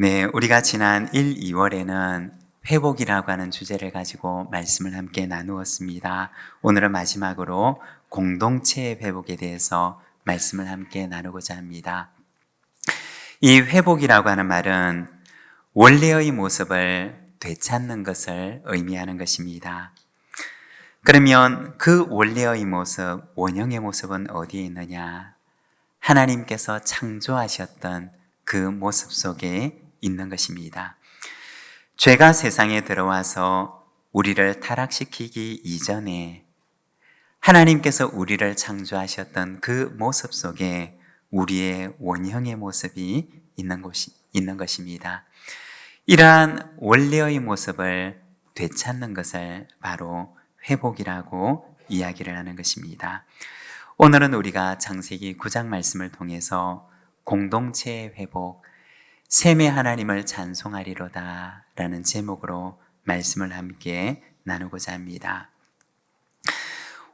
네, 우리가 지난 1, 2월에는 회복이라고 하는 주제를 가지고 말씀을 함께 나누었습니다. 오늘은 마지막으로 공동체의 회복에 대해서 말씀을 함께 나누고자 합니다. 이 회복이라고 하는 말은 원래의 모습을 되찾는 것을 의미하는 것입니다. 그러면 그 원래의 모습, 원형의 모습은 어디에 있느냐? 하나님께서 창조하셨던 그 모습 속에 있는 것입니다. 죄가 세상에 들어와서 우리를 타락시키기 이전에 하나님께서 우리를 창조하셨던 그 모습 속에 우리의 원형의 모습이 있는 것입니다. 이러한 원래의 모습을 되찾는 것을 바로 회복이라고 이야기를 하는 것입니다. 오늘은 우리가 창세기 9장 말씀을 통해서 공동체의 회복, 셈의 하나님을 찬송하리로다 라는 제목으로 말씀을 함께 나누고자 합니다.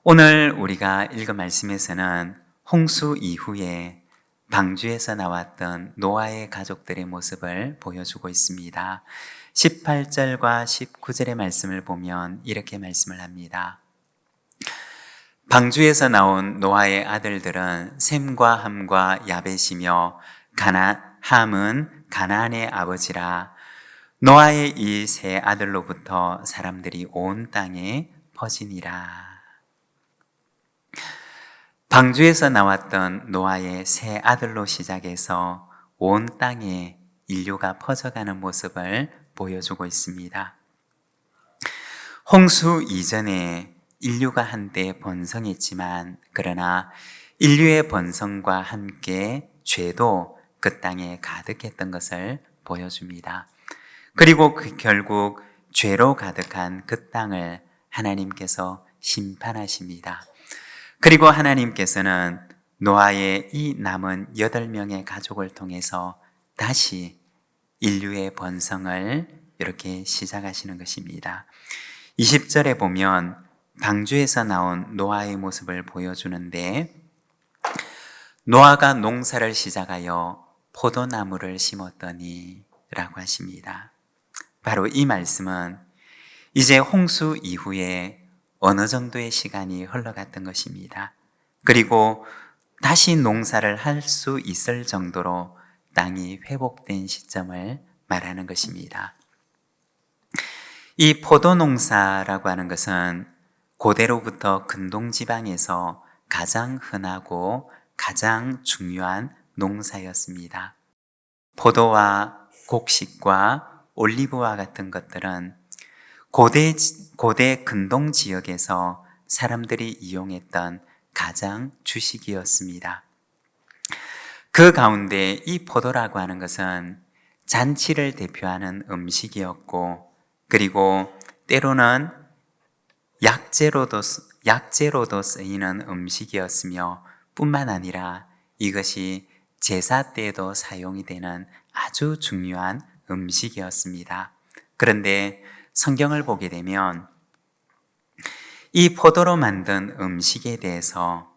오늘 우리가 읽은 말씀에서는 홍수 이후에 방주에서 나왔던 노아의 가족들의 모습을 보여주고 있습니다. 18절과 19절의 말씀을 보면 이렇게 말씀을 합니다. 방주에서 나온 노아의 아들들은 셈과 함과 야벳이며 함은 가나안의 아버지라. 노아의 이 세 아들로부터 사람들이 온 땅에 퍼지니라. 방주에서 나왔던 노아의 세 아들로 시작해서 온 땅에 인류가 퍼져가는 모습을 보여주고 있습니다. 홍수 이전에 인류가 한때 번성했지만 그러나 인류의 번성과 함께 죄도 그 땅에 가득했던 것을 보여줍니다. 그리고 결국 죄로 가득한 그 땅을 하나님께서 심판하십니다. 그리고 하나님께서는 노아의 이 남은 8명의 가족을 통해서 다시 인류의 번성을 이렇게 시작하시는 것입니다. 20절에 보면 방주에서 나온 노아의 모습을 보여주는데, 노아가 농사를 시작하여 포도나무를 심었더니 라고 하십니다. 바로 이 말씀은 이제 홍수 이후에 어느 정도의 시간이 흘러갔던 것입니다. 그리고 다시 농사를 할 수 있을 정도로 땅이 회복된 시점을 말하는 것입니다. 이 포도농사라고 하는 것은 고대로부터 근동지방에서 가장 흔하고 가장 중요한 농사였습니다. 포도와 곡식과 올리브와 같은 것들은 고대 근동 지역에서 사람들이 이용했던 가장 주식이었습니다. 그 가운데 이 포도라고 하는 것은 잔치를 대표하는 음식이었고, 그리고 때로는 약재로도 쓰이는 음식이었으며 뿐만 아니라 이것이 제사 때에도 사용이 되는 아주 중요한 음식이었습니다. 그런데 성경을 보게 되면 이 포도로 만든 음식에 대해서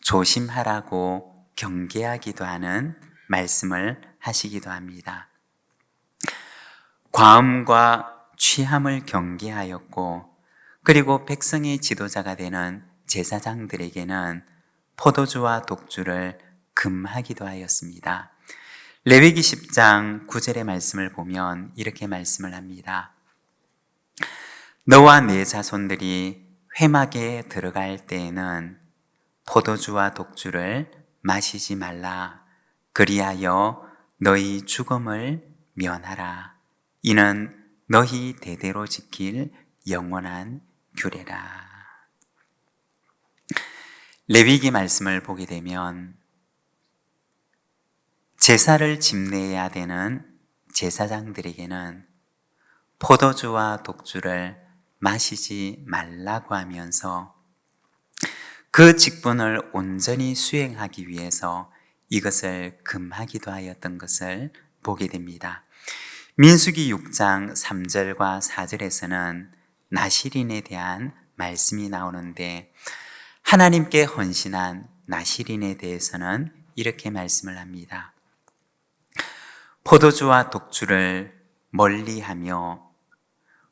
조심하라고 경계하기도 하는 말씀을 하시기도 합니다. 과음과 취함을 경계하였고, 그리고 백성의 지도자가 되는 제사장들에게는 포도주와 독주를 금하기도 하였습니다. 레위기 10장 9절의 말씀을 보면 이렇게 말씀을 합니다. 너와 네 자손들이 회막에 들어갈 때에는 포도주와 독주를 마시지 말라. 그리하여 너희 죽음을 면하라. 이는 너희 대대로 지킬 영원한 규례라. 레위기 말씀을 보게 되면 제사를 집례해야 되는 제사장들에게는 포도주와 독주를 마시지 말라고 하면서 그 직분을 온전히 수행하기 위해서 이것을 금하기도 하였던 것을 보게 됩니다. 민수기 6장 3절과 4절에서는 나실인에 대한 말씀이 나오는데, 하나님께 헌신한 나실인에 대해서는 이렇게 말씀을 합니다. 포도주와 독주를 멀리하며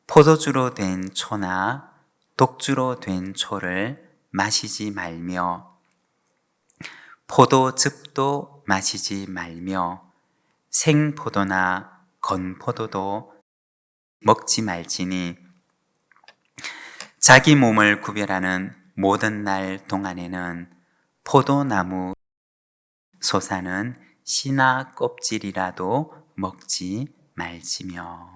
포도주로 된 초나 독주로 된 초를 마시지 말며 포도즙도 마시지 말며 생포도나 건포도도 먹지 말지니 자기 몸을 구별하는 모든 날 동안에는 포도나무 솟아는 씨나 껍질이라도 먹지 말지며.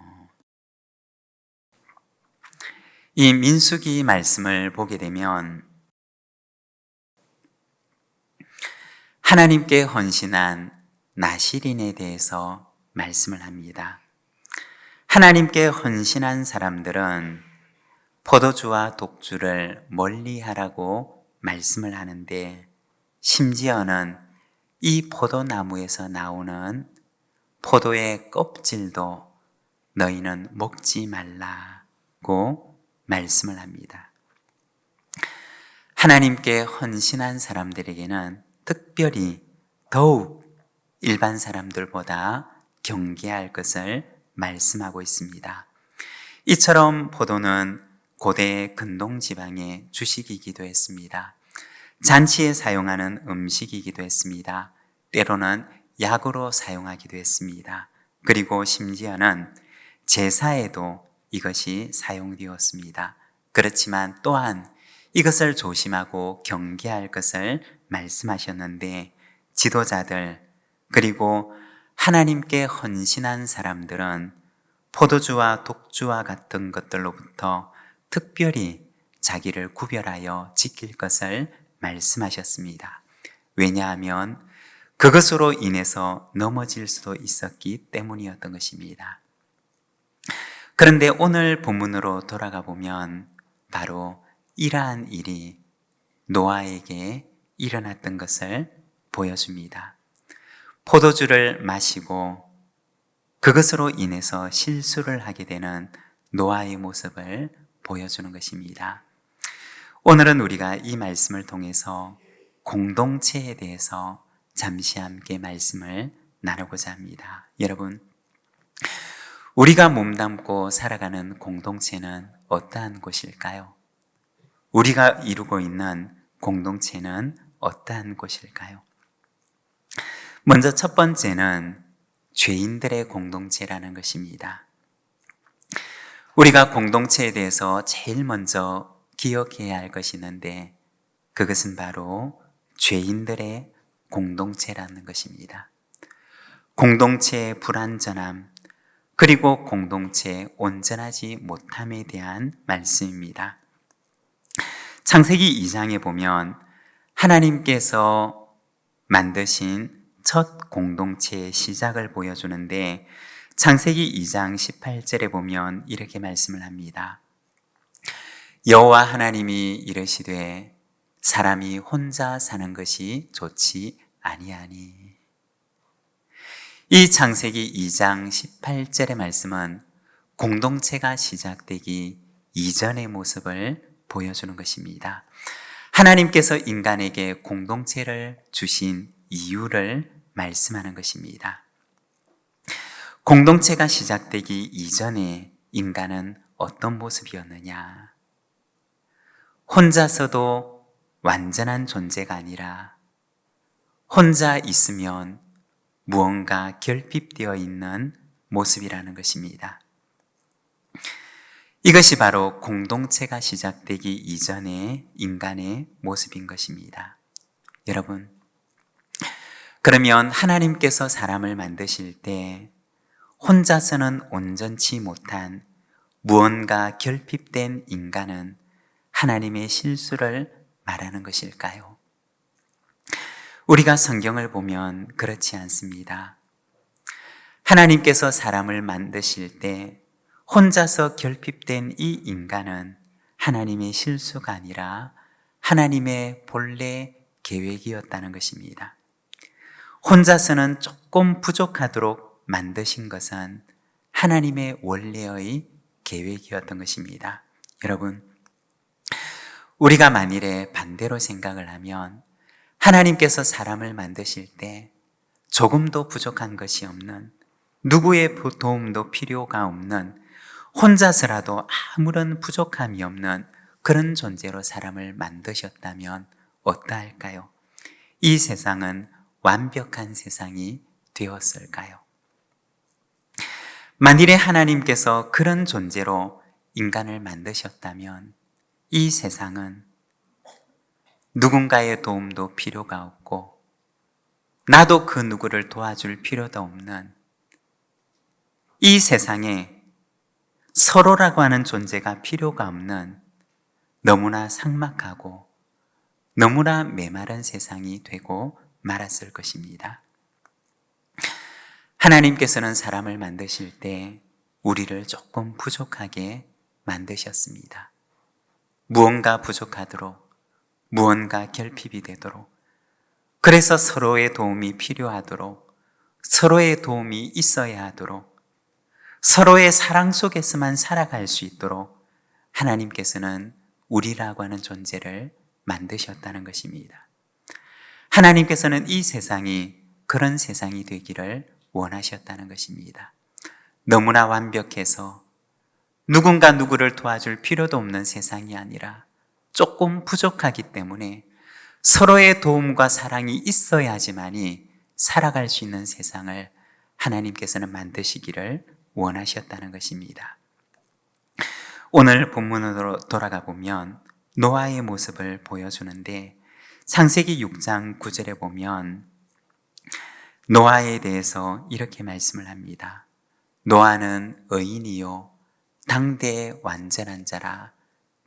이 민수기 말씀을 보게 되면 하나님께 헌신한 나실인에 대해서 말씀을 합니다. 하나님께 헌신한 사람들은 포도주와 독주를 멀리하라고 말씀을 하는데, 심지어는 이 포도나무에서 나오는 포도의 껍질도 너희는 먹지 말라고 말씀을 합니다. 하나님께 헌신한 사람들에게는 특별히 더욱 일반 사람들보다 경계할 것을 말씀하고 있습니다. 이처럼 포도는 고대 근동지방의 주식이기도 했습니다. 잔치에 사용하는 음식이기도 했습니다. 때로는 약으로 사용하기도 했습니다. 그리고 심지어는 제사에도 이것이 사용되었습니다. 그렇지만 또한 이것을 조심하고 경계할 것을 말씀하셨는데, 지도자들 그리고 하나님께 헌신한 사람들은 포도주와 독주와 같은 것들로부터 특별히 자기를 구별하여 지킬 것을 말씀하셨습니다. 왜냐하면 그것으로 인해서 넘어질 수도 있었기 때문이었던 것입니다. 그런데 오늘 본문으로 돌아가 보면 바로 이러한 일이 노아에게 일어났던 것을 보여줍니다. 포도주를 마시고 그것으로 인해서 실수를 하게 되는 노아의 모습을 보여주는 것입니다. 오늘은 우리가 이 말씀을 통해서 공동체에 대해서 잠시 함께 말씀을 나누고자 합니다. 여러분, 우리가 몸담고 살아가는 공동체는 어떠한 곳일까요? 우리가 이루고 있는 공동체는 어떠한 곳일까요? 먼저 첫 번째는 죄인들의 공동체라는 것입니다. 우리가 공동체에 대해서 제일 먼저 기억해야 할 것이 있는데, 그것은 바로 죄인들의 공동체라는 것입니다. 공동체의 불완전함, 그리고 공동체의 온전하지 못함에 대한 말씀입니다. 창세기 2장에 보면 하나님께서 만드신 첫 공동체의 시작을 보여주는데, 창세기 2장 18절에 보면 이렇게 말씀을 합니다. 여호와 하나님이 이르시되 사람이 혼자 사는 것이 좋지 아니하니. 이 창세기 2장 18절의 말씀은 공동체가 시작되기 이전의 모습을 보여주는 것입니다. 하나님께서 인간에게 공동체를 주신 이유를 말씀하는 것입니다. 공동체가 시작되기 이전에 인간은 어떤 모습이었느냐? 혼자서도 완전한 존재가 아니라 혼자 있으면 무언가 결핍되어 있는 모습이라는 것입니다. 이것이 바로 공동체가 시작되기 이전의 인간의 모습인 것입니다. 여러분, 그러면 하나님께서 사람을 만드실 때 혼자서는 온전치 못한 무언가 결핍된 인간은 하나님의 실수를 말하는 것일까요? 우리가 성경을 보면 그렇지 않습니다. 하나님께서 사람을 만드실 때 혼자서 결핍된 이 인간은 하나님의 실수가 아니라 하나님의 본래 계획이었다는 것입니다. 혼자서는 조금 부족하도록 만드신 것은 하나님의 원래의 계획이었던 것입니다. 여러분, 우리가 만일에 반대로 생각을 하면 하나님께서 사람을 만드실 때 조금도 부족한 것이 없는 누구의 도움도 필요가 없는, 혼자서라도 아무런 부족함이 없는 그런 존재로 사람을 만드셨다면 어떠할까요? 이 세상은 완벽한 세상이 되었을까요? 만일에 하나님께서 그런 존재로 인간을 만드셨다면 이 세상은 누군가의 도움도 필요가 없고 나도 그 누구를 도와줄 필요도 없는, 이 세상에 서로라고 하는 존재가 필요가 없는 너무나 삭막하고 너무나 메마른 세상이 되고 말았을 것입니다. 하나님께서는 사람을 만드실 때 우리를 조금 부족하게 만드셨습니다. 무언가 부족하도록, 무언가 결핍이 되도록, 그래서 서로의 도움이 필요하도록, 서로의 도움이 있어야 하도록, 서로의 사랑 속에서만 살아갈 수 있도록 하나님께서는 우리라고 하는 존재를 만드셨다는 것입니다. 하나님께서는 이 세상이 그런 세상이 되기를 원하셨다는 것입니다. 너무나 완벽해서 누군가 누구를 도와줄 필요도 없는 세상이 아니라 조금 부족하기 때문에 서로의 도움과 사랑이 있어야지만이 살아갈 수 있는 세상을 하나님께서는 만드시기를 원하셨다는 것입니다. 오늘 본문으로 돌아가 보면 노아의 모습을 보여주는데, 창세기 6장 9절에 보면 노아에 대해서 이렇게 말씀을 합니다. 노아는 의인이요 당대의 완전한 자라.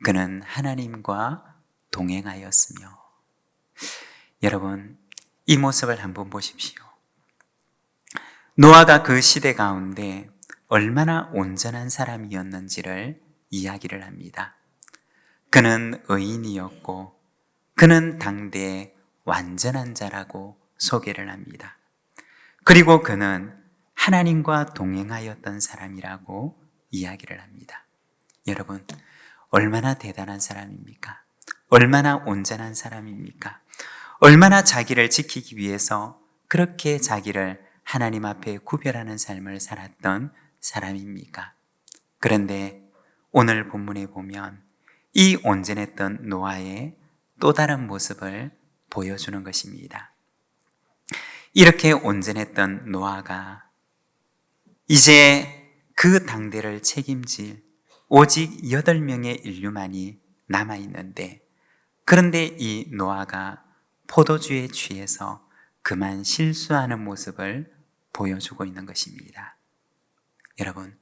그는 하나님과 동행하였으며. 여러분, 이 모습을 한번 보십시오. 노아가 그 시대 가운데 얼마나 온전한 사람이었는지를 이야기를 합니다. 그는 의인이었고 그는 당대의 완전한 자라고 소개를 합니다. 그리고 그는 하나님과 동행하였던 사람이라고 이야기를 합니다. 여러분, 얼마나 대단한 사람입니까? 얼마나 온전한 사람입니까? 얼마나 자기를 지키기 위해서 그렇게 자기를 하나님 앞에 구별하는 삶을 살았던 사람입니까? 그런데 오늘 본문에 보면 이 온전했던 노아의 또 다른 모습을 보여주는 것입니다. 이렇게 온전했던 노아가 이제 그 당대를 책임질 오직 8명의 인류만이 남아있는데, 그런데 이 노아가 포도주에 취해서 그만 실수하는 모습을 보여주고 있는 것입니다. 여러분,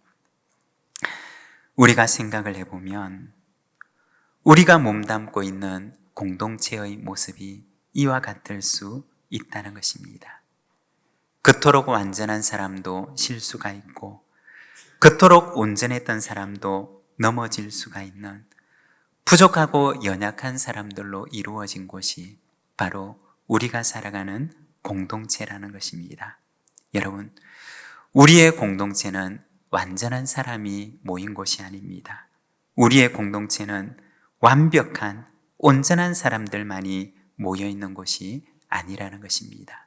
우리가 생각을 해보면 우리가 몸담고 있는 공동체의 모습이 이와 같을 수 있다는 것입니다. 그토록 완전한 사람도 실수가 있고 그토록 온전했던 사람도 넘어질 수가 있는, 부족하고 연약한 사람들로 이루어진 곳이 바로 우리가 살아가는 공동체라는 것입니다. 여러분, 우리의 공동체는 완전한 사람이 모인 곳이 아닙니다. 우리의 공동체는 완벽한 온전한 사람들만이 모여있는 곳이 아니라는 것입니다.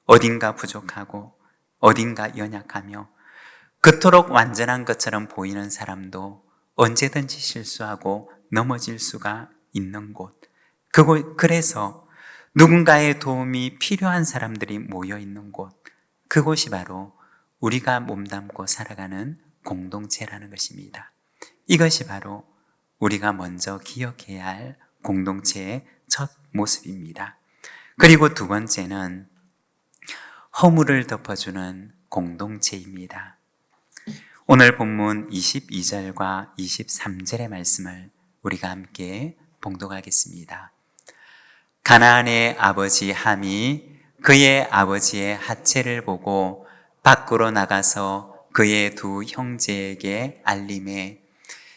어딘가 부족하고 어딘가 연약하며 그토록 완전한 것처럼 보이는 사람도 언제든지 실수하고 넘어질 수가 있는 곳, 그래서 누군가의 도움이 필요한 사람들이 모여있는 곳, 그곳이 바로 우리가 몸담고 살아가는 공동체라는 것입니다. 이것이 바로 우리가 먼저 기억해야 할 공동체의 첫 모습입니다. 그리고 두 번째는 허물을 덮어주는 공동체입니다. 오늘 본문 22절과 23절의 말씀을 우리가 함께 봉독하겠습니다. 가나안의 아버지 함이 그의 아버지의 하체를 보고 밖으로 나가서 그의 두 형제에게 알림해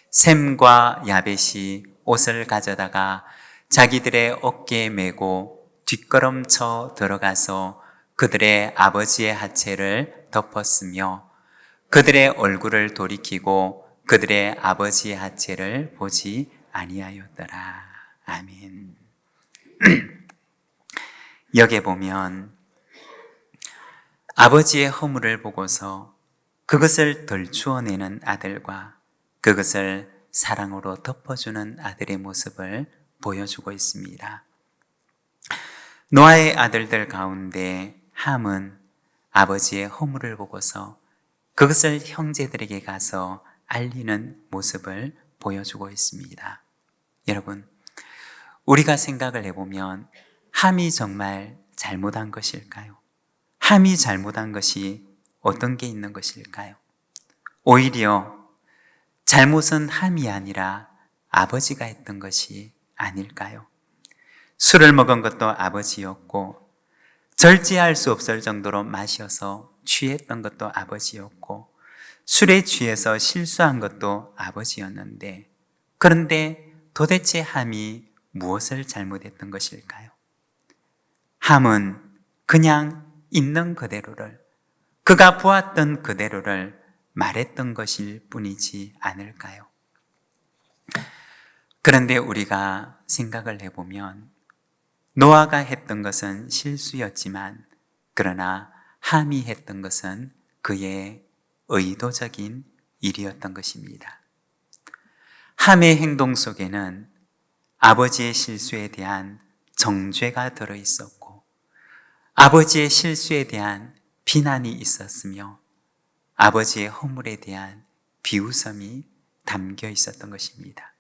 셈과 야벳이 옷을 가져다가 자기들의 어깨에 메고 뒷걸음쳐 들어가서 그들의 아버지의 하체를 덮었으며 그들의 얼굴을 돌이키고 그들의 아버지의 하체를 보지 아니하였더라. 아멘. 여기에 보면 아버지의 허물을 보고서 그것을 덜추어내는 아들과 그것을 사랑으로 덮어주는 아들의 모습을 보여주고 있습니다. 노아의 아들들 가운데 함은 아버지의 허물을 보고서 그것을 형제들에게 가서 알리는 모습을 보여주고 있습니다. 여러분, 우리가 생각을 해보면 함이 정말 잘못한 것일까요? 함이 잘못한 것이 어떤 게 있는 것일까요? 오히려 잘못은 함이 아니라 아버지가 했던 것이 아닐까요? 술을 먹은 것도 아버지였고 절제할 수 없을 정도로 마셔서 취했던 것도 아버지였고 술에 취해서 실수한 것도 아버지였는데, 그런데 도대체 함이 무엇을 잘못했던 것일까요? 함은 그냥 있는 그대로를, 그가 보았던 그대로를 말했던 것일 뿐이지 않을까요? 그런데 우리가 생각을 해보면 노아가 했던 것은 실수였지만 그러나 함이 했던 것은 그의 의도적인 일이었던 것입니다. 함의 행동 속에는 아버지의 실수에 대한 정죄가 들어있었고 아버지의 실수에 대한 비난이 있었으며 아버지의 허물에 대한 비웃음이 담겨 있었던 것입니다.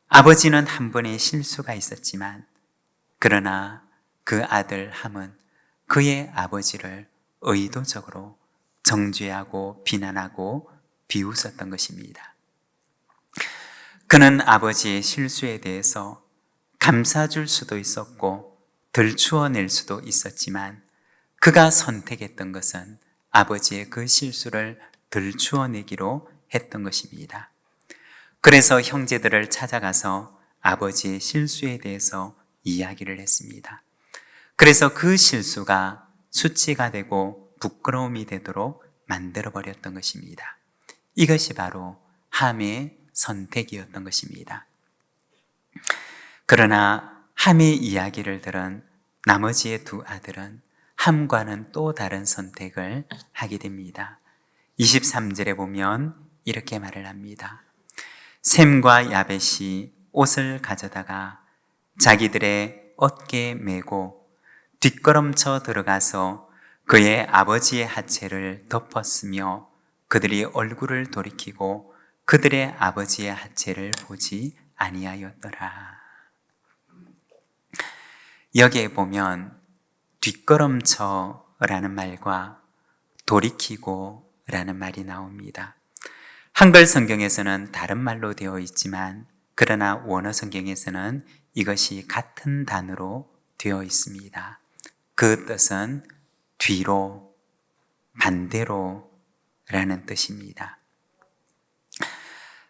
아버지는 한 번의 실수가 있었지만 그러나 그 아들 함은 그의 아버지를 의도적으로 정죄하고 비난하고 비웃었던 것입니다. 그는 아버지의 실수에 대해서 감싸줄 수도 있었고 들추어낼 수도 있었지만 그가 선택했던 것은 아버지의 그 실수를 들추어내기로 했던 것입니다. 그래서 형제들을 찾아가서 아버지의 실수에 대해서 이야기를 했습니다. 그래서 그 실수가 수치가 되고 부끄러움이 되도록 만들어버렸던 것입니다. 이것이 바로 함의 선택이었던 것입니다. 그러나 함의 이야기를 들은 나머지의 두 아들은 함과는 또 다른 선택을 하게 됩니다. 23절에 보면 이렇게 말을 합니다. 셈과 야벳이 옷을 가져다가 자기들의 어깨에 메고 뒷걸음쳐 들어가서 그의 아버지의 하체를 덮었으며 그들이 얼굴을 돌이키고 그들의 아버지의 하체를 보지 아니하였더라. 여기에 보면 뒷걸음쳐라는 말과 돌이키고라는 말이 나옵니다. 한글 성경에서는 다른 말로 되어 있지만 그러나 원어 성경에서는 이것이 같은 단어로 되어 있습니다. 그 뜻은 뒤로, 반대로 라는 뜻입니다.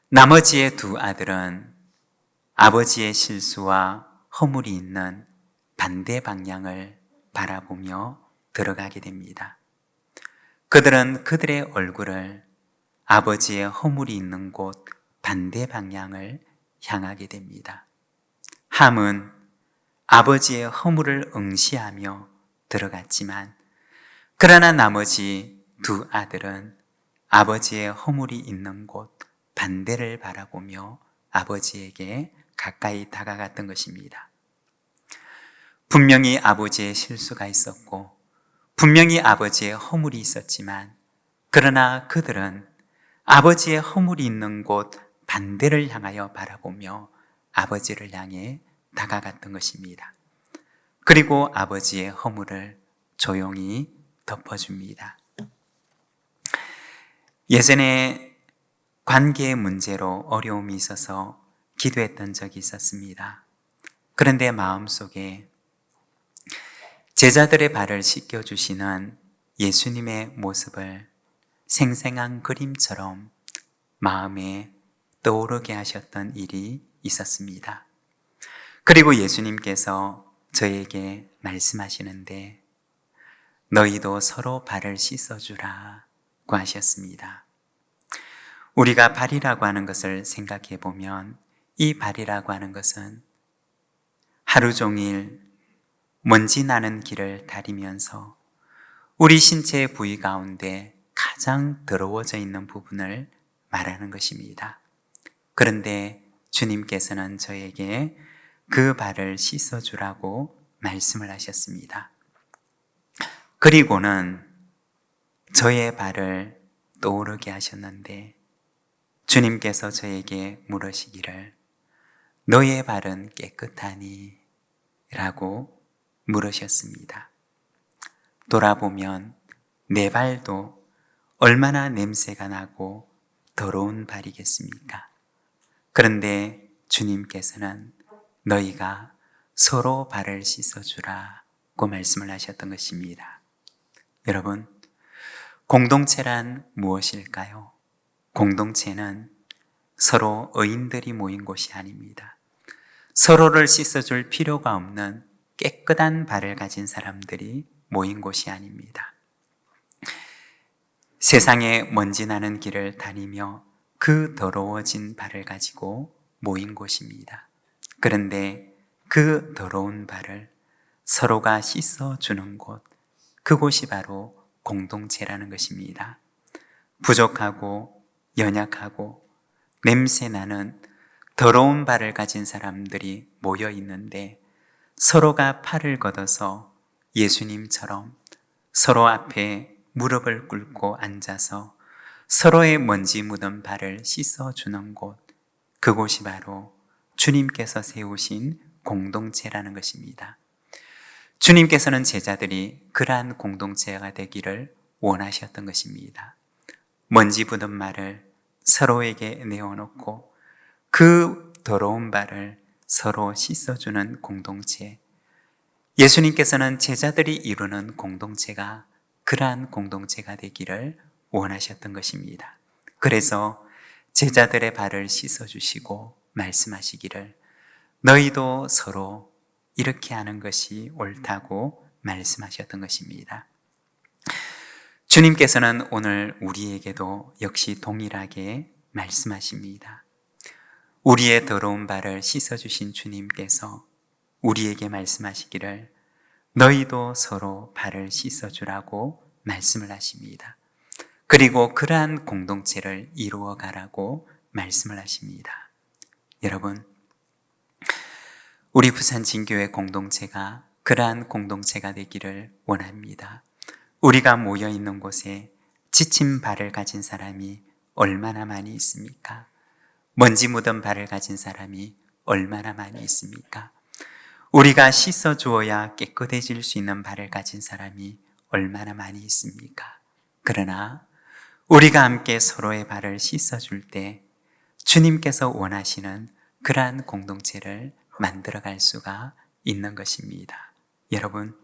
나머지의 두 아들은 아버지의 실수와 허물이 있는 반대 방향을 바라보며 들어가게 됩니다. 그들은 그들의 얼굴을 아버지의 허물이 있는 곳 반대 방향을 향하게 됩니다. 함은 아버지의 허물을 응시하며 들어갔지만 그러나 나머지 두 아들은 아버지의 허물이 있는 곳 반대를 바라보며 아버지에게 가까이 다가갔던 것입니다. 분명히 아버지의 실수가 있었고 분명히 아버지의 허물이 있었지만 그러나 그들은 아버지의 허물이 있는 곳 반대를 향하여 바라보며 아버지를 향해 다가갔던 것입니다. 그리고 아버지의 허물을 조용히 덮어줍니다. 예전에 관계의 문제로 어려움이 있어서 기도했던 적이 있었습니다. 그런데 마음속에 제자들의 발을 씻겨주시는 예수님의 모습을 생생한 그림처럼 마음에 떠오르게 하셨던 일이 있었습니다. 그리고 예수님께서 저에게 말씀하시는데 너희도 서로 발을 씻어주라고 하셨습니다. 우리가 발이라고 하는 것을 생각해 보면 이 발이라고 하는 것은 하루 종일 먼지 나는 길을 다니면서 우리 신체의 부위 가운데 가장 더러워져 있는 부분을 말하는 것입니다. 그런데 주님께서는 저에게 그 발을 씻어주라고 말씀을 하셨습니다. 그리고는 저의 발을 떠오르게 하셨는데 주님께서 저에게 물으시기를 너의 발은 깨끗하니? 라고 물으셨습니다. 돌아보면 내 발도 얼마나 냄새가 나고 더러운 발이겠습니까? 그런데 주님께서는 너희가 서로 발을 씻어주라고 말씀을 하셨던 것입니다. 여러분, 공동체란 무엇일까요? 공동체는 서로 의인들이 모인 곳이 아닙니다. 서로를 씻어줄 필요가 없는 깨끗한 발을 가진 사람들이 모인 곳이 아닙니다. 세상에 먼지 나는 길을 다니며 그 더러워진 발을 가지고 모인 곳입니다. 그런데 그 더러운 발을 서로가 씻어주는 곳, 그곳이 바로 공동체라는 것입니다. 부족하고 연약하고 냄새나는 더러운 발을 가진 사람들이 모여 있는데 서로가 팔을 걷어서 예수님처럼 서로 앞에 무릎을 꿇고 앉아서 서로의 먼지 묻은 발을 씻어주는 곳, 그곳이 바로 주님께서 세우신 공동체라는 것입니다. 주님께서는 제자들이 그러한 공동체가 되기를 원하셨던 것입니다. 먼지 묻은 말을 서로에게 내어놓고 그 더러운 발을 서로 씻어주는 공동체. 예수님께서는 제자들이 이루는 공동체가 그러한 공동체가 되기를 원하셨던 것입니다. 그래서 제자들의 발을 씻어주시고 말씀하시기를 너희도 서로 이렇게 하는 것이 옳다고 말씀하셨던 것입니다. 주님께서는 오늘 우리에게도 역시 동일하게 말씀하십니다. 우리의 더러운 발을 씻어주신 주님께서 우리에게 말씀하시기를 너희도 서로 발을 씻어주라고 말씀을 하십니다. 그리고 그러한 공동체를 이루어 가라고 말씀을 하십니다. 여러분, 우리 부산진교회 공동체가 그러한 공동체가 되기를 원합니다. 우리가 모여 있는 곳에 지친 발을 가진 사람이 얼마나 많이 있습니까? 먼지 묻은 발을 가진 사람이 얼마나 많이 있습니까? 우리가 씻어주어야 깨끗해질 수 있는 발을 가진 사람이 얼마나 많이 있습니까? 그러나 우리가 함께 서로의 발을 씻어줄 때 주님께서 원하시는 그러한 공동체를 만들어갈 수가 있는 것입니다. 여러분,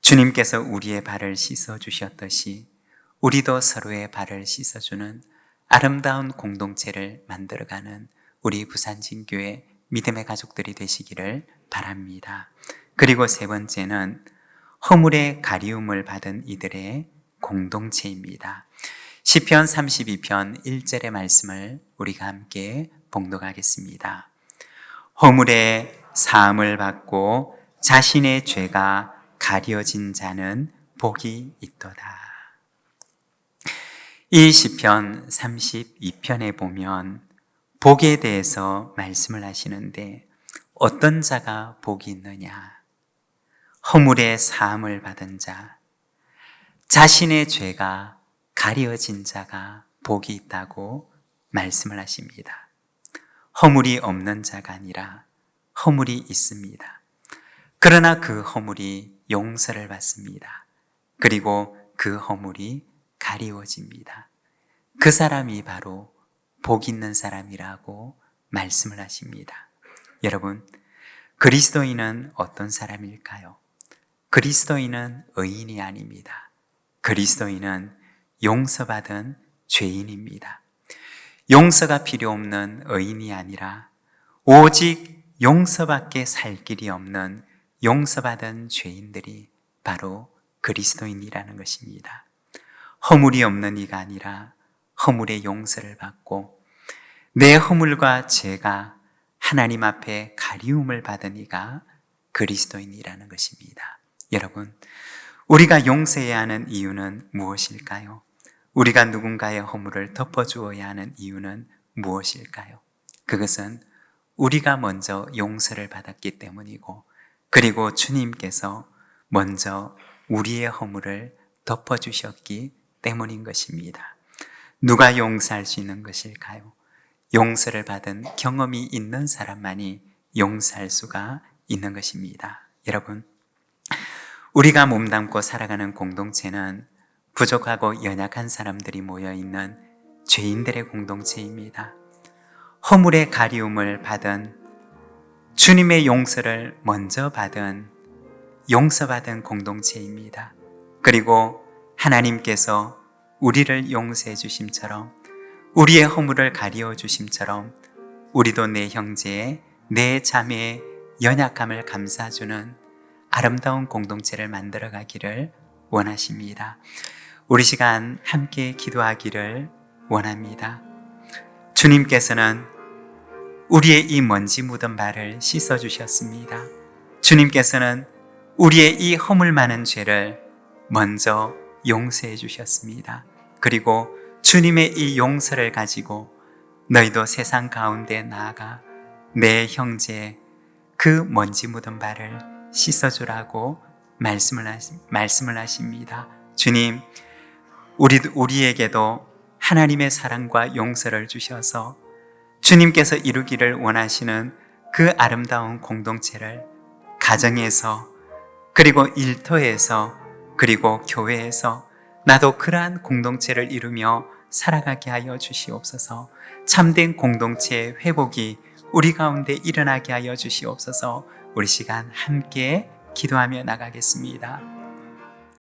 주님께서 우리의 발을 씻어주셨듯이 우리도 서로의 발을 씻어주는 아름다운 공동체를 만들어가는 우리 부산진교회 믿음의 가족들이 되시기를 바랍니다. 그리고 세 번째는 허물의 가리움을 받은 이들의 공동체입니다. 시편 32편 1절의 말씀을 우리가 함께 봉독하겠습니다. 허물의 사함을 받고 자신의 죄가 가려진 자는 복이 있도다. 이 시편 32편에 보면 복에 대해서 말씀을 하시는데 어떤 자가 복이 있느냐? 허물의 사함을 받은 자, 자신의 죄가 가려진 자가 복이 있다고 말씀을 하십니다. 허물이 없는 자가 아니라 허물이 있습니다. 그러나 그 허물이 용서를 받습니다. 그리고 그 허물이 가리워집니다. 그 사람이 바로 복 있는 사람이라고 말씀을 하십니다. 여러분, 그리스도인은 어떤 사람일까요? 그리스도인은 의인이 아닙니다. 그리스도인은 용서받은 죄인입니다. 용서가 필요 없는 의인이 아니라 오직 용서밖에 살 길이 없는 용서받은 죄인들이 바로 그리스도인이라는 것입니다. 허물이 없는 이가 아니라 허물의 용서를 받고 내 허물과 죄가 하나님 앞에 가리움을 받은 이가 그리스도인이라는 것입니다. 여러분, 우리가 용서해야 하는 이유는 무엇일까요? 우리가 누군가의 허물을 덮어주어야 하는 이유는 무엇일까요? 그것은 우리가 먼저 용서를 받았기 때문이고, 그리고 주님께서 먼저 우리의 허물을 덮어주셨기 때문인 것입니다. 누가 용서할 수 있는 것일까요? 용서를 받은 경험이 있는 사람만이 용서할 수가 있는 것입니다. 여러분, 우리가 몸담고 살아가는 공동체는 부족하고 연약한 사람들이 모여있는 죄인들의 공동체입니다. 허물의 가리움을 받은, 주님의 용서를 먼저 받은, 용서받은 공동체입니다. 그리고 하나님께서 우리를 용서해 주심처럼, 우리의 허물을 가리워 주심처럼 우리도 내 형제의, 내 자매의 연약함을 감싸주는 아름다운 공동체를 만들어 가기를 원하십니다. 우리 시간 함께 기도하기를 원합니다. 주님께서는 우리의 이 먼지 묻은 발을 씻어주셨습니다. 주님께서는 우리의 이 허물 많은 죄를 먼저 용서해 주셨습니다. 그리고 주님의 이 용서를 가지고 너희도 세상 가운데 나아가 내 형제 그 먼지 묻은 발을 씻어주라고 말씀을 하십니다. 주님, 우리에게도 하나님의 사랑과 용서를 주셔서 주님께서 이루기를 원하시는 그 아름다운 공동체를 가정에서, 그리고 일터에서, 그리고 교회에서 나도 그러한 공동체를 이루며 살아가게 하여 주시옵소서. 참된 공동체의 회복이 우리 가운데 일어나게 하여 주시옵소서. 우리 시간 함께 기도하며 나가겠습니다.